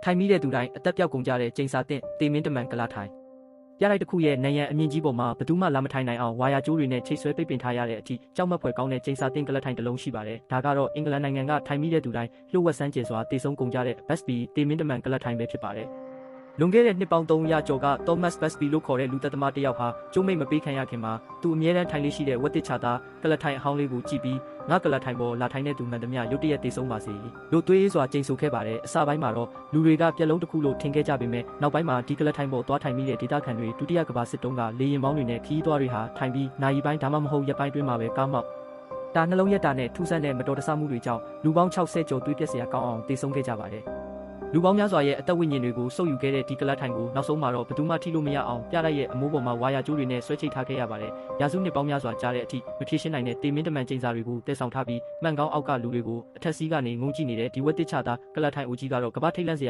ထိုင်မိတဲ့သူတိုင်းအသက်ပြောက်ကုန်ကြတဲ့ကျိန်စာတင်တေမင်းတမန်ကလာထိုင်ပြလိုက်တစ်ခုရဲ့နံရံအမြင့်ကြီးပေါ်မှာဘသူမှလာမထိုင်နိုင်အောင်ဝါယာကျိုးတွေနဲ့ချိတ်ဆွဲပိတ်ပင်ထားရတဲ့အထိကြောက်မက်ဖွယ်ကောင်းတဲ့ကျိန်စာတင်ကလထိုင်တစ်လုံးရှိပါတယ်ဒါကတော့အင်္ဂလန်နိုင်ငံကထိုင်မိတဲ့သူတိုင်းလှုပ်ဝက်ဆန်းကျင်စွာတေဆုံးကုန်ကြတဲ့ Busby တေမင်းတမန်ကလထိုင်ပဲဖြစ်ပါတယ်လွန်ခဲ့တဲ့နှစ်ပေါင်း300ကျော်က Thomas Busby လို့ခေါ်တဲ့လူသက်သမားတစ်ယောက်ဟာကျုံးမိတ်မပေးခံရခင်မှာသူအမြဲတမ်းထိုင်လေးရှိတဲ့ဝက်တစ်ချသားကလထိုင်အဟောင်းလေးကိုကြည့်ပြီးငါကလထိုင်ပေါ်လာထိုင်တဲ့သူမှန်သမျှရုတ်တရက်တေဆုံးပါစေလို့တွေးစွာကြိမ်ဆိုခဲ့ပါတယ်အစပိုင်းမှာတော့လူတွေကပြက်လုံးတစ်ခုလို့ထင်ခဲ့ကြပေမဲ့နောက်ပိုင်းမှာဒီကလထိုင်ပေါ်သွားထိုင်မိတဲ့ဒေသခံတွေဒုတိယကမ္ဘာစစ်တုန်းကလေရင်ပေါင်းတွေနဲ့ခီးသွားတွေဟာထိုင်ပြီးနာရီပိုင်းဒါမှမဟုတ်ရက်ပိုင်းတွင်းမှာပဲကားမောက်တာနှလုံးရက်တာနဲ့ထူးဆန်းတဲ့မတော်တဆမှုတွေကြောင့်လူပေါင်း60ကျော်တွေးပြက်စရာကောင်းအောင်တေဆုံးခဲ့ကြပါတယ်လူပေါင်းများစွာရဲ့အသက်ဝိညာဉ်တွေကိုစုပ်ယူခဲ့တဲ့ဒီကလထိုင်ကိုနောက်ဆုံးမှာတော့ဘယ်သူမှထိလို့မရအောင်ပြလိုက်ရဲ့အမိုးပေါ်မှာဝါယာကျိုးတွေနဲ့ဆွဲချိတ်ထားခဲ့ရပါတယ်။ရာစုနှစ်ပေါင်းများစွာကြာတဲ့အထိမဖြေရှင်းနိုင်တဲ့တေမင်းတမန်ကျင်းစာတွေကိုတည်ဆောင်ထားပြီးမှန်ကောင်းအောက်ကလူတွေကိုအထက်စီးကနေငုံကြည့်နေတဲ့ဒီဝက်တစ်ချသားကလထိုင်ဦးကြီးကတော့ကမ္ဘာထိတ်လန့်စရာ